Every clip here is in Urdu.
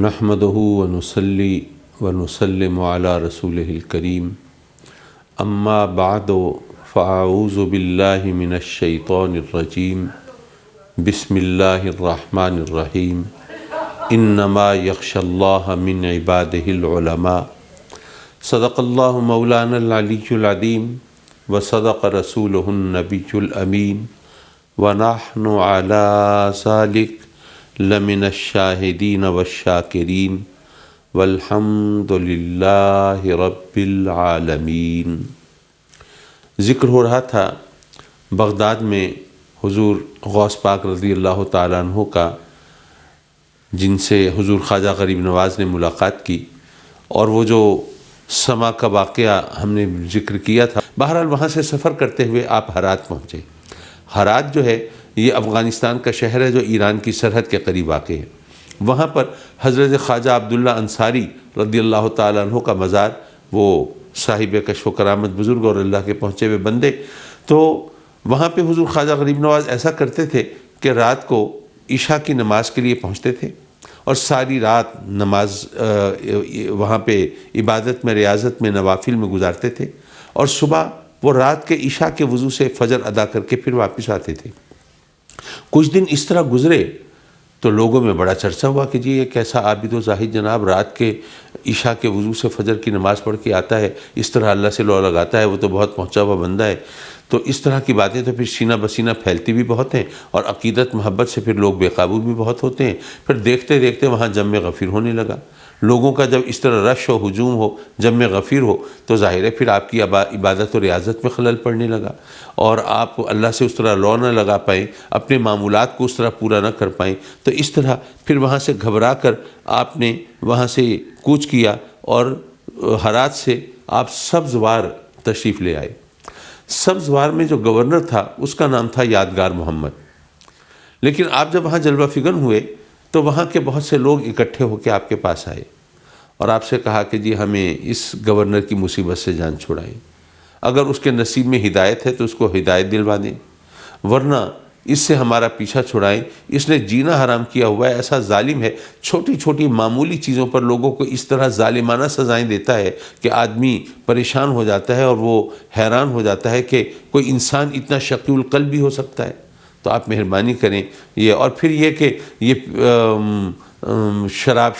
نحمده ونصلي ونسلم على رسوله الكريم اما بعد فاعوذ بالله من الشيطان الرجيم بسم الله الرحمن الرحيم انما يخشى الله من عباده العلماء صدق الله مولانا العلي العظيم وصدق رسوله النبي الأمين ونحن على ذلك لمن الشاہدین والشاکرین والحمد للہ رب العالمین۔ ذکر ہو رہا تھا بغداد میں حضور غوث پاک رضی اللہ تعالیٰ عنہ کا، جن سے حضور خواجہ غریب نواز نے ملاقات کی، اور وہ جو سما کا واقعہ ہم نے ذکر کیا تھا۔ بہرحال وہاں سے سفر کرتے ہوئے آپ ہرات پہنچے۔ ہرات جو ہے یہ افغانستان کا شہر ہے جو ایران کی سرحد کے قریب واقع ہے۔ وہاں پر حضرت خواجہ عبداللہ انصاری رضی اللہ تعالیٰ عنہ کا مزار، وہ صاحب کشف و کرامت بزرگ اور اللہ کے پہنچے ہوئے بندے، تو وہاں پہ حضور خواجہ غریب نواز ایسا کرتے تھے کہ رات کو عشاء کی نماز کے لیے پہنچتے تھے اور ساری رات نماز وہاں پہ عبادت میں، ریاضت میں، نوافل میں گزارتے تھے، اور صبح وہ رات کے عشاء کے وضو سے فجر ادا کر کے پھر واپس آتے تھے۔ کچھ دن اس طرح گزرے تو لوگوں میں بڑا چرچا ہوا کہ جی یہ کیسا عابد و زاہد جناب رات کے عشاء کے وضو سے فجر کی نماز پڑھ کے آتا ہے، اس طرح اللہ سے لو لگاتا ہے، وہ تو بہت پہنچا ہوا بندہ ہے۔ تو اس طرح کی باتیں تو پھر سینہ بسینہ پھیلتی بھی بہت ہیں، اور عقیدت محبت سے پھر لوگ بے قابو بھی بہت ہوتے ہیں۔ پھر دیکھتے دیکھتے وہاں جم غفیر ہونے لگا۔ لوگوں کا جب اس طرح رش و ہجوم ہو، جم غفیر ہو، تو ظاہر ہے پھر آپ کی عبادت و ریاضت میں خلل پڑنے لگا، اور آپ اللہ سے اس طرح لو نہ لگا پائیں، اپنے معمولات کو اس طرح پورا نہ کر پائیں۔ تو اس طرح پھر وہاں سے گھبرا کر آپ نے وہاں سے کوچ کیا، اور ہرات سے آپ سبزوار تشریف لے آئے۔ سبزوار میں جو گورنر تھا اس کا نام تھا یادگار محمد۔ لیکن آپ جب وہاں جلوہ فگن ہوئے تو وہاں کے بہت سے لوگ اکٹھے ہو کے آپ کے پاس آئے اور آپ سے کہا کہ جی ہمیں اس گورنر کی مصیبت سے جان چھڑائیں، اگر اس کے نصیب میں ہدایت ہے تو اس کو ہدایت دلوا دیں، ورنہ اس سے ہمارا پیچھا چھڑائیں، اس نے جینا حرام کیا ہوا ہے، ایسا ظالم ہے، چھوٹی چھوٹی معمولی چیزوں پر لوگوں کو اس طرح ظالمانہ سزائیں دیتا ہے کہ آدمی پریشان ہو جاتا ہے اور وہ حیران ہو جاتا ہے کہ کوئی انسان اتنا شقی القلب بھی ہو سکتا ہے۔ تو آپ مہربانی کریں یہ، اور پھر یہ کہ یہ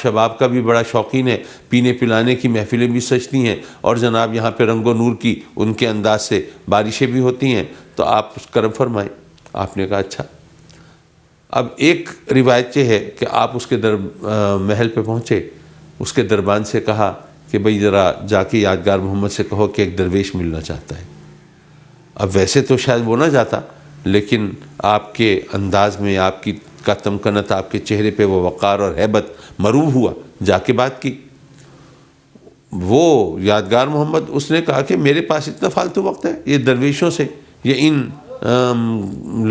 شباب کا بھی بڑا شوقین ہے، پینے پلانے کی محفلیں بھی سجتی ہیں، اور جناب یہاں پہ رنگ و نور کی ان کے انداز سے بارشیں بھی ہوتی ہیں، تو آپ کرم فرمائیں۔ آپ نے کہا اچھا۔ اب ایک روایت یہ ہے کہ آپ اس کے محل پہ پہنچے، اس کے دربان سے کہا کہ بھئی ذرا جا کے یادگار محمد سے کہو کہ ایک درویش ملنا چاہتا ہے۔ اب ویسے تو شاید وہ نہ جاتا، لیکن آپ کے انداز میں، آپ کی کا تمکنت، آپ کے چہرے پہ وہ وقار اور ہیبت مروب ہوا، جا کے بات کی۔ وہ یادگار محمد اس نے کہا کہ میرے پاس اتنا فالتو وقت ہے، یہ درویشوں سے، یہ ان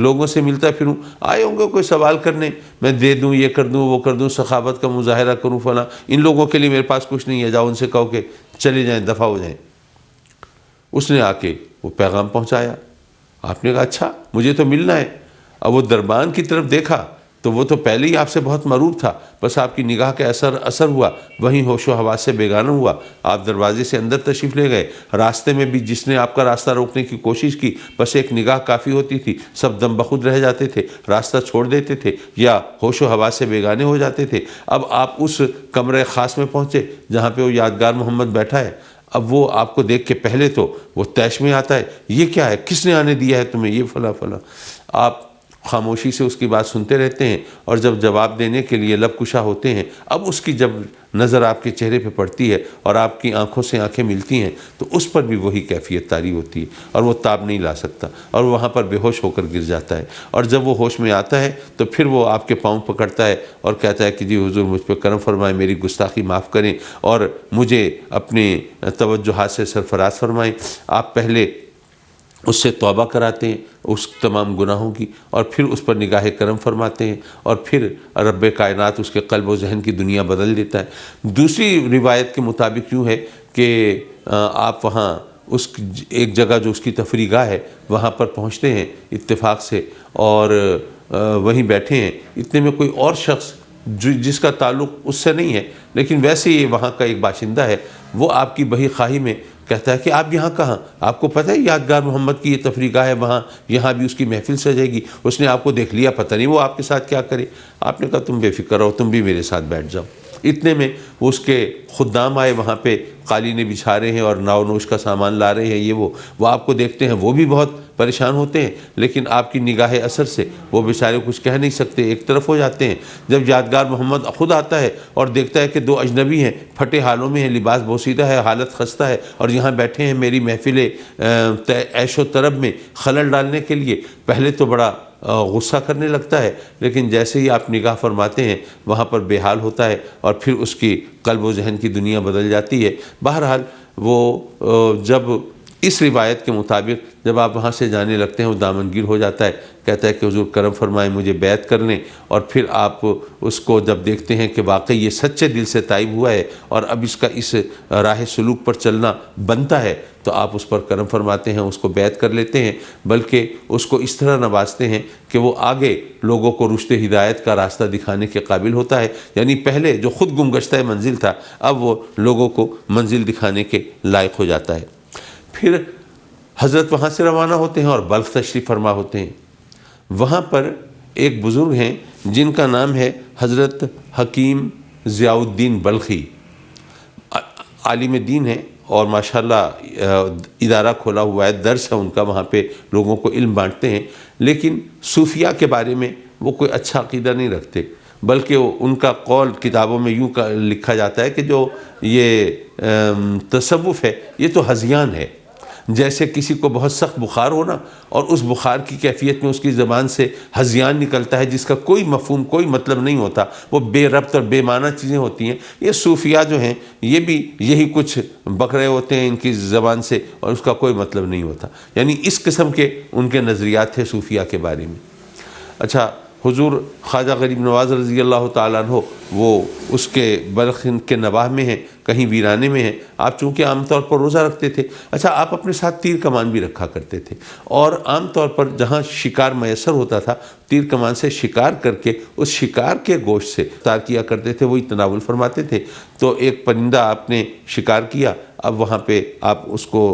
لوگوں سے ملتا پھروں، آئے ہوں گے کوئی سوال کرنے، میں دے دوں، یہ کر دوں، وہ کر دوں، سخاوت کا مظاہرہ کروں فلاں، ان لوگوں کے لیے میرے پاس کچھ نہیں ہے، جاؤ ان سے کہو کہ چلے جائیں، دفع ہو جائیں۔ اس نے آ کے وہ پیغام پہنچایا۔ آپ نے کہا اچھا مجھے تو ملنا ہے۔ اب وہ دربان کی طرف دیکھا تو وہ تو پہلے ہی آپ سے بہت مروب تھا، بس آپ کی نگاہ کا اثر ہوا، وہیں ہوش و حواس سے بیگانہ ہوا۔ آپ دروازے سے اندر تشریف لے گئے، راستے میں بھی جس نے آپ کا راستہ روکنے کی کوشش کی، بس ایک نگاہ کافی ہوتی تھی، سب دم بخود رہ جاتے تھے، راستہ چھوڑ دیتے تھے یا ہوش و حواس سے بیگانے ہو جاتے تھے۔ اب آپ اس کمرے خاص میں پہنچے جہاں پہ وہ یادگار محمد بیٹھا ہے۔ اب وہ آپ کو دیکھ کے پہلے تو وہ طیش میں آتا ہے، یہ کیا ہے، کس نے آنے دیا ہے تمہیں، یہ فلاں فلاں۔ آپ خاموشی سے اس کی بات سنتے رہتے ہیں، اور جب جواب دینے کے لیے لب کشا ہوتے ہیں، اب اس کی جب نظر آپ کے چہرے پہ پڑتی ہے اور آپ کی آنکھوں سے آنکھیں ملتی ہیں تو اس پر بھی وہی کیفیت طاری ہوتی ہے، اور وہ تاب نہیں لا سکتا، اور وہاں پر بے ہوش ہو کر گر جاتا ہے۔ اور جب وہ ہوش میں آتا ہے تو پھر وہ آپ کے پاؤں پکڑتا ہے اور کہتا ہے کہ جی حضور مجھ پہ کرم فرمائیں، میری گستاخی معاف کریں، اور مجھے اپنے توجہات سے سرفراز فرمائیں۔ آپ پہلے اس سے توبہ کراتے ہیں اس تمام گناہوں کی، اور پھر اس پر نگاہ کرم فرماتے ہیں، اور پھر رب کائنات اس کے قلب و ذہن کی دنیا بدل دیتا ہے۔ دوسری روایت کے مطابق یوں ہے کہ آپ وہاں اس ایک جگہ جو اس کی تفریح گاہ ہے وہاں پر پہنچتے ہیں اتفاق سے، اور وہیں بیٹھے ہیں، اتنے میں کوئی اور شخص جس کا تعلق اس سے نہیں ہے، لیکن ویسے یہ وہاں کا ایک باشندہ ہے، وہ آپ کی بہی خواہی میں کہتا ہے کہ آپ یہاں کہاں، آپ کو پتہ ہے یادگار محمد کی یہ تفریح ہے وہاں، یہاں بھی اس کی محفل سجے گی، اس نے آپ کو دیکھ لیا، پتہ نہیں وہ آپ کے ساتھ کیا کرے۔ آپ نے کہا تم بے فکر رہو، تم بھی میرے ساتھ بیٹھ جاؤ۔ اتنے میں اس کے خدام آئے، وہاں پہ قالینیں بچھا رہے ہیں اور ناؤ نوش کا سامان لا رہے ہیں، یہ وہ آپ کو دیکھتے ہیں، وہ بھی بہت پریشان ہوتے ہیں، لیکن آپ کی نگاہ اثر سے وہ بیچارے کچھ کہہ نہیں سکتے، ایک طرف ہو جاتے ہیں۔ جب یادگار محمد خود آتا ہے اور دیکھتا ہے کہ دو اجنبی ہیں، پھٹے حالوں میں ہیں، لباس بوسیدہ ہے، حالت خستہ ہے، اور یہاں بیٹھے ہیں میری محفل عیش و طرب میں خلل ڈالنے کے لیے، پہلے تو بڑا غصہ کرنے لگتا ہے، لیکن جیسے ہی آپ نگاہ فرماتے ہیں وہاں پر بے حال ہوتا ہے، اور پھر اس کی قلب و ذہن کی دنیا بدل جاتی ہے۔ بہرحال وہ جب اس روایت کے مطابق جب آپ وہاں سے جانے لگتے ہیں، وہ دامنگیر ہو جاتا ہے، کہتا ہے کہ حضور کرم فرمائیں، مجھے بیعت کر لیں، اور پھر آپ اس کو جب دیکھتے ہیں کہ واقعی یہ سچے دل سے تائب ہوا ہے اور اب اس کا اس راہ سلوک پر چلنا بنتا ہے، تو آپ اس پر کرم فرماتے ہیں، اس کو بیعت کر لیتے ہیں، بلکہ اس کو اس طرح نوازتے ہیں کہ وہ آگے لوگوں کو رشد ہدایت کا راستہ دکھانے کے قابل ہوتا ہے۔ یعنی پہلے جو خود گمگشتہ منزل تھا، اب وہ لوگوں کو منزل دکھانے کے لائق ہو جاتا ہے۔ پھر حضرت وہاں سے روانہ ہوتے ہیں اور بلخ تشریف فرما ہوتے ہیں۔ وہاں پر ایک بزرگ ہیں جن کا نام ہے حضرت حکیم ضیاء الدین بلخی، عالم دین ہیں اور ماشاءاللہ ادارہ کھولا ہوا ہے، درس ہے ان کا، وہاں پہ لوگوں کو علم بانٹتے ہیں، لیکن صوفیاء کے بارے میں وہ کوئی اچھا عقیدہ نہیں رکھتے، بلکہ ان کا قول کتابوں میں یوں لکھا جاتا ہے کہ جو یہ تصوف ہے یہ تو ہذیان ہے، جیسے کسی کو بہت سخت بخار ہونا اور اس بخار کی کیفیت میں اس کی زبان سے ہذیان نکلتا ہے جس کا کوئی مفہوم کوئی مطلب نہیں ہوتا، وہ بے ربط اور بے معنی چیزیں ہوتی ہیں۔ یہ صوفیاء جو ہیں یہ بھی یہی کچھ بک رہے ہوتے ہیں ان کی زبان سے اور اس کا کوئی مطلب نہیں ہوتا، یعنی اس قسم کے ان کے نظریات تھے صوفیاء کے بارے میں۔ اچھا، حضور خواجہ غریب نواز رضی اللہ تعالیٰ عنہ وہ اس کے بلخ کے نواح میں ہیں، کہیں ویرانے میں ہیں۔ آپ چونکہ عام طور پر روزہ رکھتے تھے، اچھا آپ اپنے ساتھ تیر کمان بھی رکھا کرتے تھے، اور عام طور پر جہاں شکار میسر ہوتا تھا تیر کمان سے شکار کر کے اس شکار کے گوشت سے افطار کیا کرتے تھے، وہی تناول فرماتے تھے۔ تو ایک پرندہ آپ نے شکار کیا، اب وہاں پہ آپ اس کو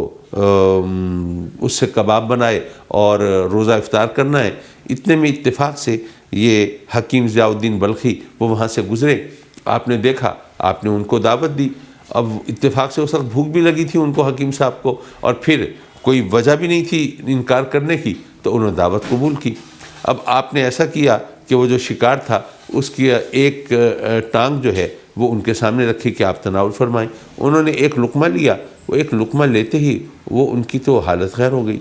اس سے کباب بنائے اور روزہ افطار کرنا ہے۔ اتنے میں اتفاق سے یہ حکیم ضیاء الدین بلخی وہ وہاں سے گزرے، آپ نے دیکھا، آپ نے ان کو دعوت دی۔ اب اتفاق سے اس وقت بھوک بھی لگی تھی ان کو، حکیم صاحب کو، اور پھر کوئی وجہ بھی نہیں تھی انکار کرنے کی، تو انہوں نے دعوت قبول کی۔ اب آپ نے ایسا کیا کہ وہ جو شکار تھا اس کی ایک ٹانگ جو ہے وہ ان کے سامنے رکھی کہ آپ تناول فرمائیں۔ انہوں نے ایک لقمہ لیا، وہ ایک لقمہ لیتے ہی وہ ان کی تو حالت خیر ہو گئی،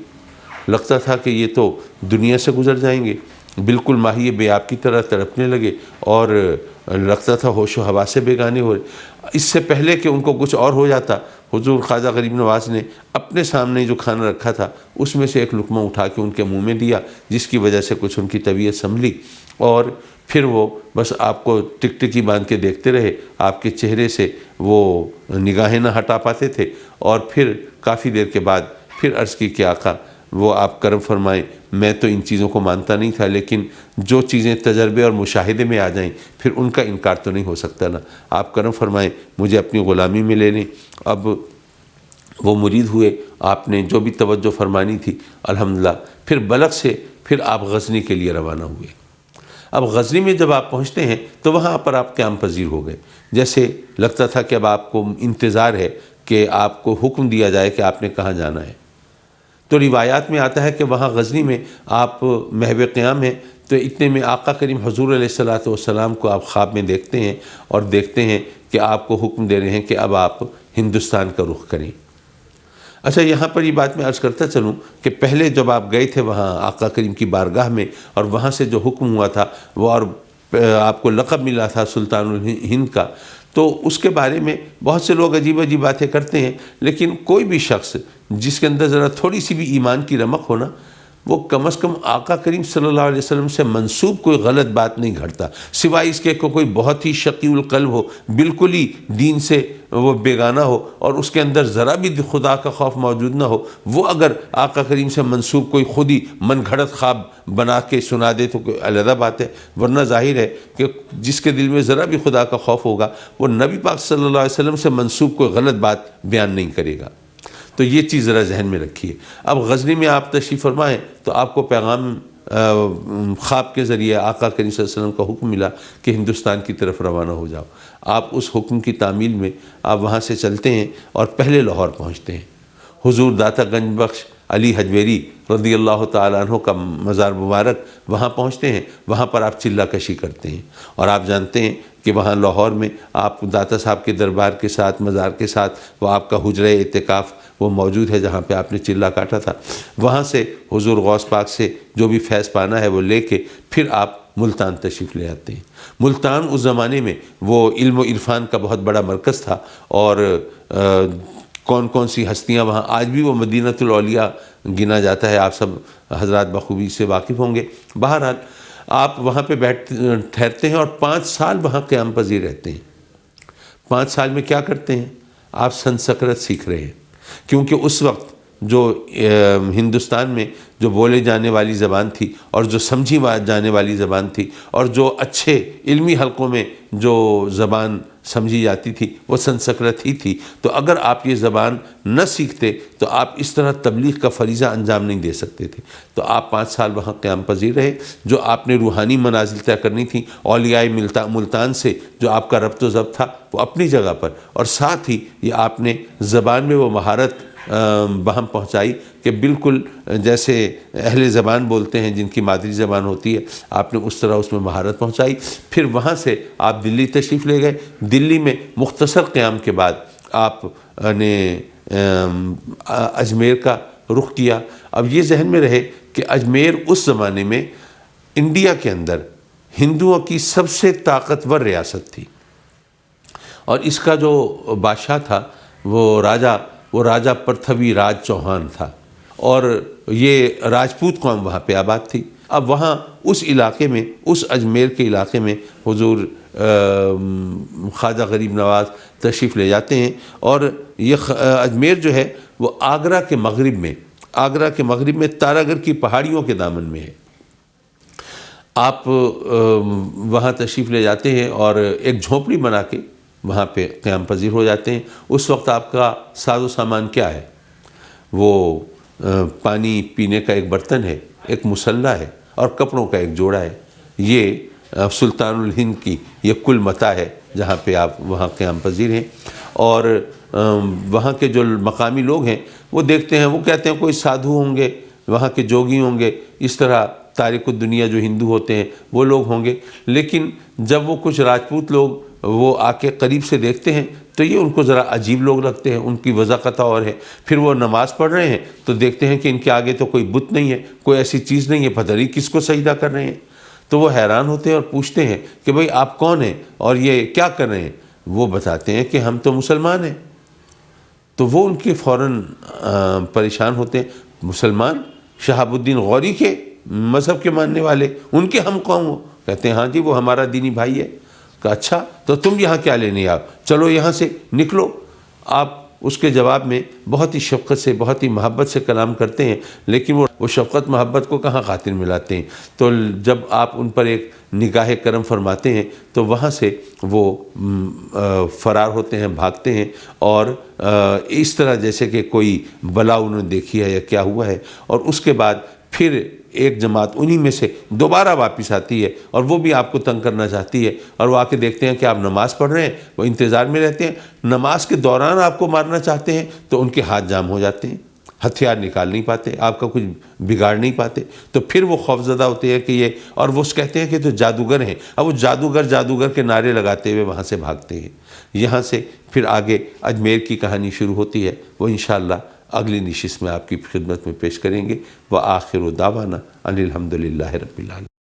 لگتا تھا کہ یہ تو دنیا سے گزر جائیں گے، بالکل ماہی بے آپ کی طرح تڑپنے لگے اور لگتا تھا ہوش و حواس سے بیگانے ہو رہے۔ اس سے پہلے کہ ان کو کچھ اور ہو جاتا، حضور خواجہ غریب نواز نے اپنے سامنے جو کھانا رکھا تھا اس میں سے ایک لقمہ اٹھا کے ان کے منہ میں دیا، جس کی وجہ سے کچھ ان کی طبیعت سنبھلی، اور پھر وہ بس آپ کو ٹک ٹکی باندھ کے دیکھتے رہے، آپ کے چہرے سے وہ نگاہیں نہ ہٹا پاتے تھے، اور پھر کافی دیر کے بعد پھر عرض کی کہ آقا وہ آپ کرم فرمائیں، میں تو ان چیزوں کو مانتا نہیں تھا، لیکن جو چیزیں تجربے اور مشاہدے میں آ جائیں پھر ان کا انکار تو نہیں ہو سکتا نا، آپ کرم فرمائیں مجھے اپنی غلامی میں لے لیں۔ اب وہ مرید ہوئے، آپ نے جو بھی توجہ فرمانی تھی الحمدللہ۔ پھر بلخ سے پھر آپ غزنی کے لیے روانہ ہوئے۔ اب غزنی میں جب آپ پہنچتے ہیں تو وہاں پر آپ قیام پذیر ہو گئے، جیسے لگتا تھا کہ اب آپ کو انتظار ہے کہ آپ کو حکم دیا جائے کہ آپ نے کہاں جانا ہے۔ تو روایات میں آتا ہے کہ وہاں غزنی میں آپ محو قیام ہیں، تو اتنے میں آقا کریم حضور علیہ الصلوۃ والسلام کو آپ خواب میں دیکھتے ہیں اور دیکھتے ہیں کہ آپ کو حکم دے رہے ہیں کہ اب آپ ہندوستان کا رخ کریں۔ اچھا، یہاں پر یہ بات میں عرض کرتا چلوں کہ پہلے جب آپ گئے تھے وہاں آقا کریم کی بارگاہ میں، اور وہاں سے جو حکم ہوا تھا وہ، اور آپ کو لقب ملا تھا سلطان الہند کا، تو اس کے بارے میں بہت سے لوگ عجیب عجیب باتیں کرتے ہیں، لیکن کوئی بھی شخص جس کے اندر ذرا تھوڑی سی بھی ایمان کی رمق ہونا، وہ کم از کم آقا کریم صلی اللہ علیہ وسلم سے منسوب کوئی غلط بات نہیں گھڑتا، سوائے اس کے کہ کوئی بہت ہی شقی القلب ہو، بالکل ہی دین سے وہ بیگانہ ہو اور اس کے اندر ذرا بھی خدا کا خوف موجود نہ ہو، وہ اگر آقا کریم سے منسوب کوئی خود ہی من گھڑت خواب بنا کے سنا دے تو کوئی علیحدہ بات ہے، ورنہ ظاہر ہے کہ جس کے دل میں ذرا بھی خدا کا خوف ہوگا وہ نبی پاک صلی اللہ علیہ وسلم سے منسوب کوئی غلط بات بیان نہیں کرے گا۔ تو یہ چیز ذرا ذہن میں رکھیے۔ اب غزنی میں آپ تشریف فرمائیں تو آپ کو پیغام خواب کے ذریعے آقا کریم صلی اللہ علیہ وسلم کا حکم ملا کہ ہندوستان کی طرف روانہ ہو جاؤ۔ آپ اس حکم کی تعمیل میں آپ وہاں سے چلتے ہیں اور پہلے لاہور پہنچتے ہیں۔ حضور داتا گنج بخش علی حجویری رضی اللہ تعالیٰ عنہ کا مزار مبارک وہاں پہنچتے ہیں، وہاں پر آپ چلہ کشی کرتے ہیں، اور آپ جانتے ہیں کہ وہاں لاہور میں آپ داتا صاحب کے دربار کے ساتھ، مزار کے ساتھ وہ آپ کا حجرہ اعتکاف وہ موجود ہے جہاں پہ آپ نے چلہ کاٹا تھا۔ وہاں سے حضور غوث پاک سے جو بھی فیض پانا ہے وہ لے کے پھر آپ ملتان تشریف لے آتے ہیں۔ ملتان اس زمانے میں وہ علم و عرفان کا بہت بڑا مرکز تھا، اور کون کون سی ہستیاں وہاں، آج بھی وہ مدینۃ الاولیاء گنا جاتا ہے، آپ سب حضرات بخوبی سے واقف ہوں گے۔ بہرحال آپ وہاں پہ ٹھہرتے ہیں اور 5 سال وہاں قیام پذیر رہتے ہیں۔ 5 سال میں کیا کرتے ہیں؟ آپ سنسکرت سیکھ رہے ہیں، کیونکہ اس وقت جو ہندوستان میں جو بولے جانے والی زبان تھی اور جو سمجھی جانے والی زبان تھی اور جو اچھے علمی حلقوں میں جو زبان سمجھی جاتی تھی وہ سنسکرت ہی تھی۔ تو اگر آپ یہ زبان نہ سیکھتے تو آپ اس طرح تبلیغ کا فریضہ انجام نہیں دے سکتے تھے۔ تو آپ 5 سال وہاں قیام پذیر رہے۔ جو آپ نے روحانی منازل طے کرنی تھی اولیاء ملتان سے جو آپ کا ربط و ضبط تھا وہ اپنی جگہ پر، اور ساتھ ہی یہ آپ نے زبان میں وہ مہارت بہم پہنچائی کہ بالکل جیسے اہل زبان بولتے ہیں جن کی مادری زبان ہوتی ہے، آپ نے اس طرح اس میں مہارت پہنچائی۔ پھر وہاں سے آپ دلی تشریف لے گئے۔ دلی میں مختصر قیام کے بعد آپ نے اجمیر کا رخ کیا۔ اب یہ ذہن میں رہے کہ اجمیر اس زمانے میں انڈیا کے اندر ہندوؤں کی سب سے طاقتور ریاست تھی، اور اس کا جو بادشاہ تھا وہ راجہ پرتھوی راج چوہان تھا، اور یہ راجپوت قوم وہاں پہ آباد تھی۔ اب وہاں اس علاقے میں، اس اجمیر کے علاقے میں حضور خواجہ غریب نواز تشریف لے جاتے ہیں، اور یہ اجمیر جو ہے وہ آگرہ کے مغرب میں تارا گڑھ کی پہاڑیوں کے دامن میں ہے۔ آپ وہاں تشریف لے جاتے ہیں اور ایک جھونپڑی بنا کے وہاں پہ قیام پذیر ہو جاتے ہیں۔ اس وقت آپ کا ساز و سامان کیا ہے؟ وہ پانی پینے کا ایک برتن ہے، ایک مسلح ہے، اور کپڑوں کا ایک جوڑا ہے۔ یہ سلطان الہند کی یہ کل متاع ہے جہاں پہ آپ وہاں قیام پذیر ہیں۔ اور وہاں کے جو مقامی لوگ ہیں وہ دیکھتے ہیں، وہ کہتے ہیں کوئی سادھو ہوں گے، وہاں کے جوگی ہوں گے، اس طرح تارک الدنیا جو ہندو ہوتے ہیں وہ لوگ ہوں گے۔ لیکن جب وہ کچھ راجپوت لوگ وہ آ کے قریب سے دیکھتے ہیں تو یہ ان کو ذرا عجیب لوگ لگتے ہیں، ان کی وضاحت اور ہے۔ پھر وہ نماز پڑھ رہے ہیں تو دیکھتے ہیں کہ ان کے آگے تو کوئی بت نہیں ہے، کوئی ایسی چیز نہیں ہے، پتہ نہیں کس کو سجدہ کر رہے ہیں۔ تو وہ حیران ہوتے ہیں اور پوچھتے ہیں کہ بھئی آپ کون ہیں اور یہ کیا کر رہے ہیں؟ وہ بتاتے ہیں کہ ہم تو مسلمان ہیں۔ تو وہ ان کے فوراً پریشان ہوتے ہیں، مسلمان شہاب الدین غوری کے مذہب کے ماننے والے، ان کے ہم قوم ہو؟ کہتے ہیں ہاں جی وہ ہمارا دینی بھائی ہے۔ کہ اچھا تو تم یہاں کیا لینے آؤ، چلو یہاں سے نکلو۔ آپ اس کے جواب میں بہت ہی شفقت سے، بہت ہی محبت سے کلام کرتے ہیں، لیکن وہ شفقت محبت کو کہاں خاطر ملاتے ہیں۔ تو جب آپ ان پر ایک نگاہ کرم فرماتے ہیں تو وہاں سے وہ فرار ہوتے ہیں، بھاگتے ہیں، اور اس طرح جیسے کہ کوئی بلا انہوں نے دیکھی ہے یا کیا ہوا ہے۔ اور اس کے بعد پھر ایک جماعت انہی میں سے دوبارہ واپس آتی ہے اور وہ بھی آپ کو تنگ کرنا چاہتی ہے، اور وہ آ کے دیکھتے ہیں کہ آپ نماز پڑھ رہے ہیں، وہ انتظار میں رہتے ہیں، نماز کے دوران آپ کو مارنا چاہتے ہیں تو ان کے ہاتھ جام ہو جاتے ہیں، ہتھیار نکال نہیں پاتے، آپ کا کچھ بگاڑ نہیں پاتے۔ تو پھر وہ خوفزدہ ہوتے ہیں کہ یہ، اور وہ کہتے ہیں کہ تو جادوگر ہیں۔ اب وہ جادوگر کے نعرے لگاتے ہوئے وہاں سے بھاگتے ہیں۔ یہاں سے پھر آگے اجمیر کی کہانی شروع ہوتی ہے، وہ انشاءاللہ اگلی نشست میں آپ کی خدمت میں پیش کریں گے۔ وآخر دعوانا ان الحمد للہ رب العالمین۔